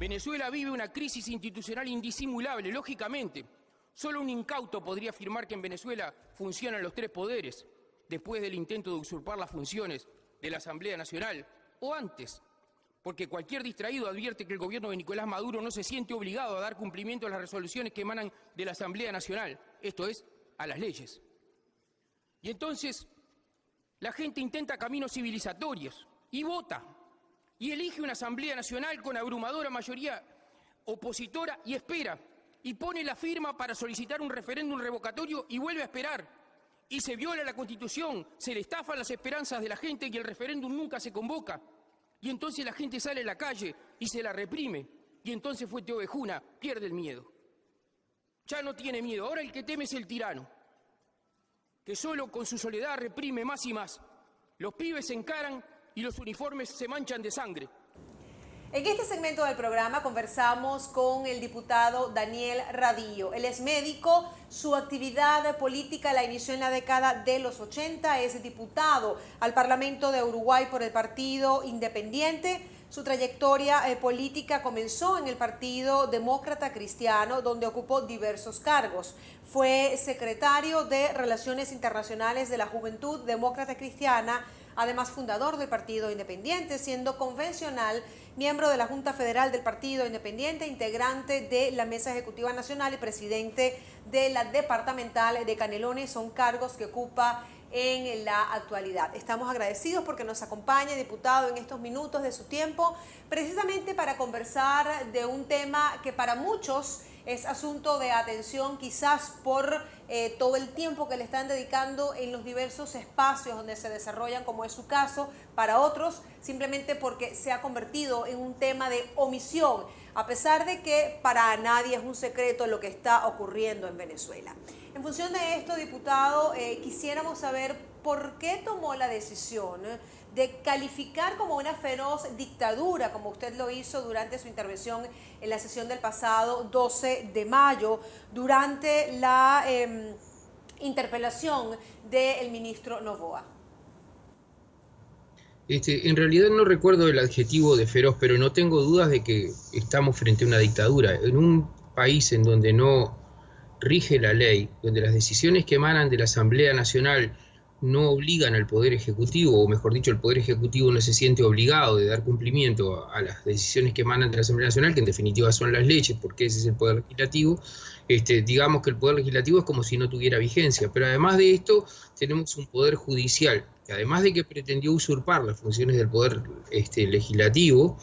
Venezuela vive una crisis institucional indisimulable, lógicamente. Solo un incauto podría afirmar que en Venezuela funcionan los tres poderes, después del intento de usurpar las funciones de la Asamblea Nacional, o antes, porque cualquier distraído advierte que el gobierno de Nicolás Maduro no se siente obligado a dar cumplimiento a las resoluciones que emanan de la Asamblea Nacional, esto es, a las leyes. Y entonces, la gente intenta caminos civilizatorios y vota, y elige una Asamblea Nacional con abrumadora mayoría opositora y espera, y pone la firma para solicitar un referéndum revocatorio y vuelve a esperar. Y se viola la Constitución, se le estafan las esperanzas de la gente y el referéndum nunca se convoca. Y entonces la gente sale a la calle y se la reprime. Y entonces Fuenteovejuna pierde el miedo. Ya no tiene miedo, ahora el que teme es el tirano, que solo con su soledad reprime más y más. Los pibes se encaran y los uniformes se manchan de sangre. En este segmento del programa conversamos con el diputado Daniel Radillo. Él es médico, su actividad política la inició en la década de los 80, es diputado al Parlamento de Uruguay por el Partido Independiente. Su trayectoria política comenzó en el Partido Demócrata Cristiano, donde ocupó diversos cargos. Fue secretario de Relaciones Internacionales de la Juventud Demócrata Cristiana, además fundador del Partido Independiente, siendo convencional, miembro de la Junta Federal del Partido Independiente, integrante de la Mesa Ejecutiva Nacional y presidente de la Departamental de Canelones. Son cargos que ocupa en la actualidad. Estamos agradecidos porque nos acompaña, diputado, en estos minutos de su tiempo, precisamente para conversar de un tema que para muchos es asunto de atención, quizás por todo el tiempo que le están dedicando en los diversos espacios donde se desarrollan, como es su caso, para otros simplemente porque se ha convertido en un tema de omisión, a pesar de que para nadie es un secreto lo que está ocurriendo en Venezuela. En función de esto, diputado, quisiéramos saber por qué tomó la decisión de calificar como una feroz dictadura, como usted lo hizo durante su intervención en la sesión del pasado 12 de mayo, durante la interpelación del ministro Noboa. En realidad no recuerdo el adjetivo de feroz, pero no tengo dudas de que estamos frente a una dictadura. En un país en donde no rige la ley, donde las decisiones que emanan de la Asamblea Nacional no obligan al Poder Ejecutivo, o mejor dicho, el Poder Ejecutivo no se siente obligado de dar cumplimiento a las decisiones que emanan de la Asamblea Nacional, que en definitiva son las leyes, porque ese es el Poder Legislativo. Digamos que el Poder Legislativo es como si no tuviera vigencia, pero además de esto tenemos un Poder Judicial, que además de que pretendió usurpar las funciones del Poder Legislativo,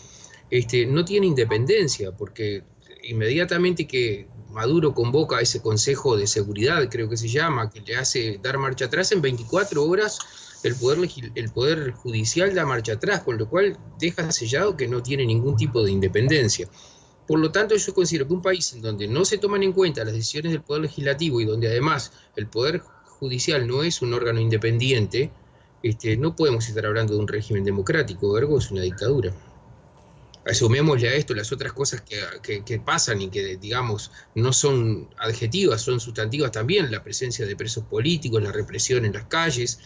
no tiene independencia, porque inmediatamente que Maduro convoca a ese Consejo de Seguridad, creo que se llama, que le hace dar marcha atrás, en 24 horas el Poder Judicial da marcha atrás, con lo cual deja sellado que no tiene ningún tipo de independencia. Por lo tanto, yo considero que un país en donde no se toman en cuenta las decisiones del Poder Legislativo y donde además el Poder Judicial no es un órgano independiente, no podemos estar hablando de un régimen democrático, ergo es una dictadura. Asumémosle a esto las otras cosas que pasan y que, digamos, no son adjetivas, son sustantivas también: la presencia de presos políticos, la represión en las calles,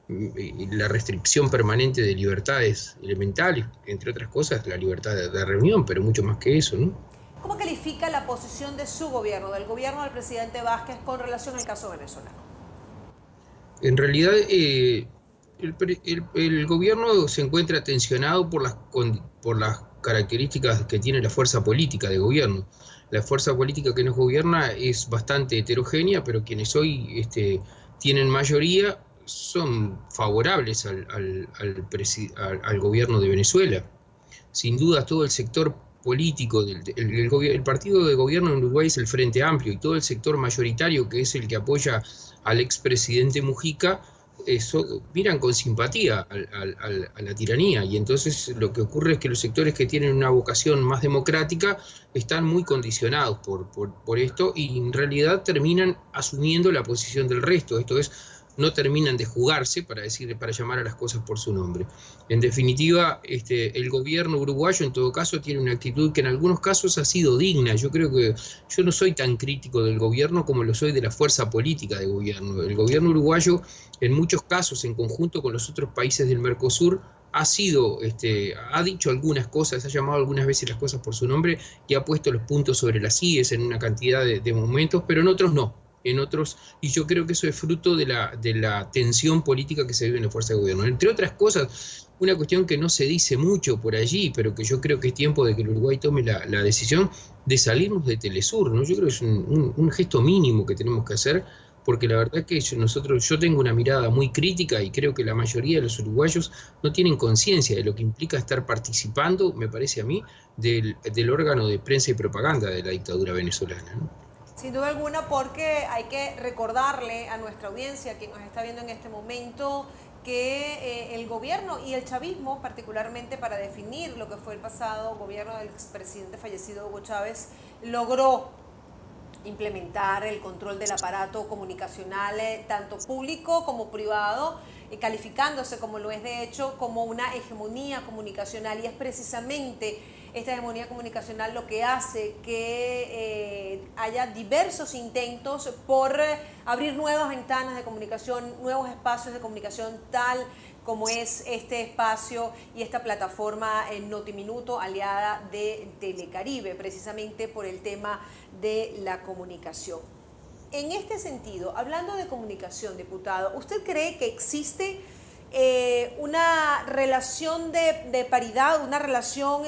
la restricción permanente de libertades elementales, entre otras cosas, la libertad de reunión, pero mucho más que eso, ¿no? ¿Cómo califica la posición de su gobierno, del gobierno del presidente Vázquez, con relación al caso venezolano? En realidad, el gobierno se encuentra tensionado por las características que tiene la fuerza política de gobierno. La fuerza política que nos gobierna es bastante heterogénea, pero quienes hoy tienen mayoría son favorables al gobierno de Venezuela. Sin duda, todo el sector político, el partido de gobierno en Uruguay es el Frente Amplio, y todo el sector mayoritario, que es el que apoya al expresidente Mujica, miran con simpatía a la tiranía, y entonces lo que ocurre es que los sectores que tienen una vocación más democrática están muy condicionados por esto, y en realidad terminan asumiendo la posición del resto. Esto es, no terminan de jugarse, para llamar a las cosas por su nombre. En definitiva, el gobierno uruguayo en todo caso tiene una actitud que en algunos casos ha sido digna. Yo creo que yo no soy tan crítico del gobierno como lo soy de la fuerza política de gobierno. El gobierno uruguayo, en muchos casos, en conjunto con los otros países del Mercosur, ha dicho algunas cosas, ha llamado algunas veces las cosas por su nombre y ha puesto los puntos sobre las íes en una cantidad de momentos, pero en otros no. En otros, y yo creo que eso es fruto de la tensión política que se vive en la fuerza de gobierno. Entre otras cosas, una cuestión que no se dice mucho por allí, pero que yo creo que es tiempo de que el Uruguay tome la decisión de salirnos de Telesur, ¿no? Yo creo que es un gesto mínimo que tenemos que hacer, porque la verdad que yo tengo una mirada muy crítica y creo que la mayoría de los uruguayos no tienen conciencia de lo que implica estar participando, me parece a mí, del órgano de prensa y propaganda de la dictadura venezolana, ¿no? Sin duda alguna, porque hay que recordarle a nuestra audiencia, quien nos está viendo en este momento, que el gobierno y el chavismo, particularmente para definir lo que fue el pasado gobierno del expresidente fallecido Hugo Chávez, logró implementar el control del aparato comunicacional, tanto público como privado, calificándose, como lo es de hecho, como una hegemonía comunicacional, y es precisamente esta hegemonía comunicacional lo que hace que haya diversos intentos por abrir nuevas ventanas de comunicación, nuevos espacios de comunicación, tal como es este espacio y esta plataforma Notiminuto, aliada de Telecaribe, precisamente por el tema de la comunicación. En este sentido, hablando de comunicación, diputado, ¿usted cree que existe una relación de paridad, una relación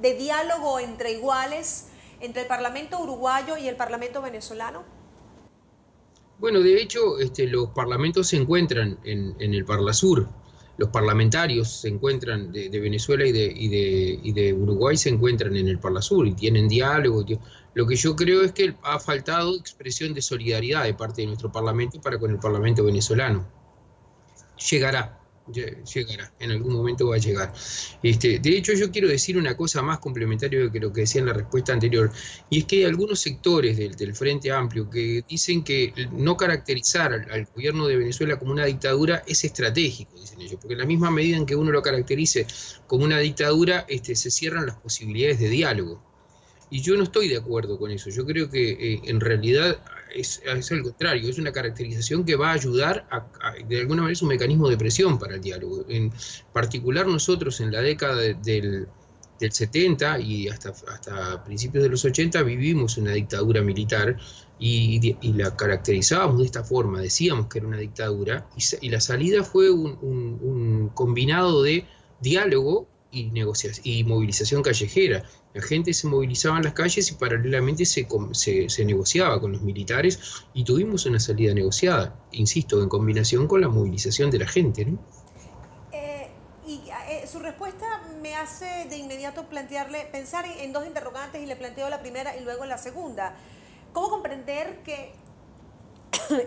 de diálogo entre iguales entre el Parlamento uruguayo y el Parlamento venezolano? Bueno, de hecho, los parlamentos se encuentran en el Parlasur. Los parlamentarios se encuentran de Venezuela y de Uruguay se encuentran en el Parlasur y tienen diálogo. Lo que yo creo es que ha faltado expresión de solidaridad de parte de nuestro Parlamento para con el Parlamento venezolano. Llegará, en algún momento va a llegar. De hecho, yo quiero decir una cosa más complementaria que lo que decía en la respuesta anterior, y es que hay algunos sectores del Frente Amplio que dicen que no caracterizar al gobierno de Venezuela como una dictadura es estratégico, dicen ellos, porque en la misma medida en que uno lo caracterice como una dictadura, se cierran las posibilidades de diálogo. Y yo no estoy de acuerdo con eso. Yo creo que en realidad es al contrario, es una caracterización que va a ayudar de alguna manera es un mecanismo de presión para el diálogo. En particular nosotros en la década del 70 y hasta principios de los 80 vivimos una dictadura militar y la caracterizábamos de esta forma, decíamos que era una dictadura y la salida fue un combinado de diálogo y movilización callejera. La gente se movilizaba en las calles y paralelamente se negociaba con los militares y tuvimos una salida negociada, insisto, en combinación con la movilización de la gente, ¿no? Su respuesta me hace de inmediato pensar en dos interrogantes, y le planteo la primera y luego la segunda. ¿Cómo comprender que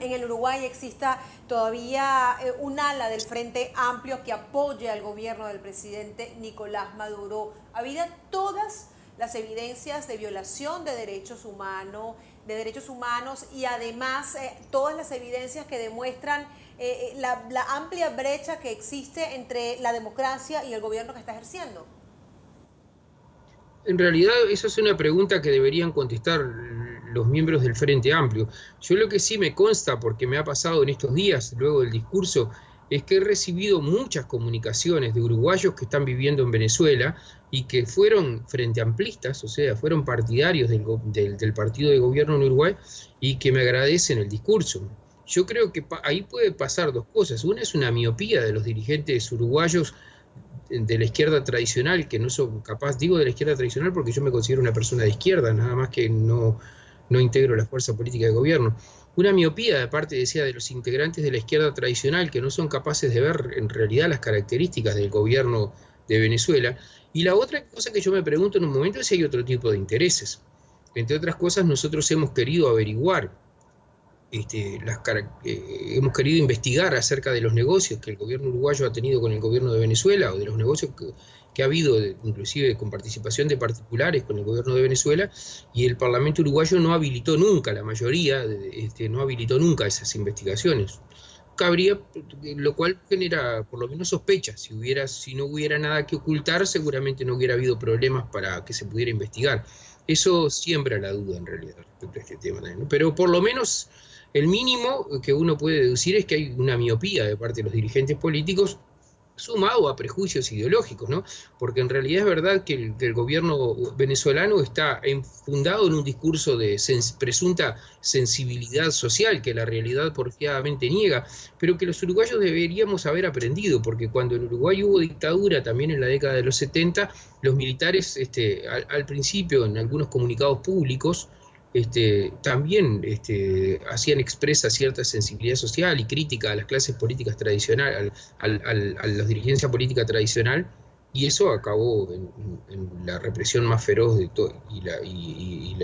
en el Uruguay exista todavía un ala del Frente Amplio que apoye al gobierno del presidente Nicolás Maduro, habido todas las evidencias de violación de derechos humanos y además todas las evidencias que demuestran la amplia brecha que existe entre la democracia y el gobierno que está ejerciendo? En realidad, esa es una pregunta que deberían contestar los miembros del Frente Amplio. Yo lo que sí me consta, porque me ha pasado en estos días, luego del discurso, es que he recibido muchas comunicaciones de uruguayos que están viviendo en Venezuela y que fueron frente amplistas, o sea, fueron partidarios del partido de gobierno en Uruguay y que me agradecen el discurso. Yo creo que ahí puede pasar dos cosas. Una es una miopía de los dirigentes uruguayos de la izquierda tradicional, que no son capaces, digo de la izquierda tradicional porque yo me considero una persona de izquierda, nada más que no integro la fuerza política de gobierno. Una miopía de parte, decía, de los integrantes de la izquierda tradicional que no son capaces de ver en realidad las características del gobierno de Venezuela. Y la otra cosa que yo me pregunto en un momento es si hay otro tipo de intereses. Entre otras cosas, nosotros hemos querido averiguar, hemos querido investigar acerca de los negocios que el gobierno uruguayo ha tenido con el gobierno de Venezuela, o de los negocios que ha habido, inclusive con participación de particulares con el gobierno de Venezuela, y el Parlamento uruguayo no habilitó nunca, la mayoría, no habilitó nunca esas investigaciones. Cabría, lo cual genera por lo menos sospechas. Si no hubiera nada que ocultar, seguramente no hubiera habido problemas para que se pudiera investigar. Eso siembra la duda en realidad respecto a este tema también, ¿no? Pero por lo menos el mínimo que uno puede deducir es que hay una miopía de parte de los dirigentes políticos sumado a prejuicios ideológicos, ¿no? Porque en realidad es verdad que el gobierno venezolano está fundado en un discurso de presunta sensibilidad social que la realidad porfiadamente niega, pero que los uruguayos deberíamos haber aprendido, porque cuando en Uruguay hubo dictadura, también en la década de los 70, los militares al principio en algunos comunicados públicos también hacían expresa cierta sensibilidad social y crítica a las clases políticas tradicionales, a la dirigencia política tradicional, y eso acabó en la represión más feroz de y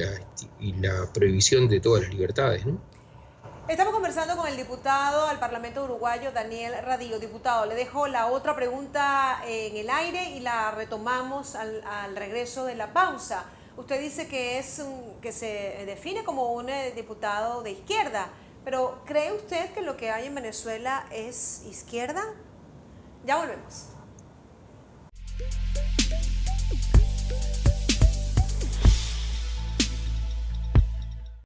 la prohibición de todas las libertades, ¿no? Estamos conversando con el diputado al Parlamento uruguayo, Daniel Radillo. Diputado, le dejo la otra pregunta en el aire y la retomamos al regreso de la pausa. Usted dice que se define como un diputado de izquierda, pero ¿cree usted que lo que hay en Venezuela es izquierda? Ya volvemos.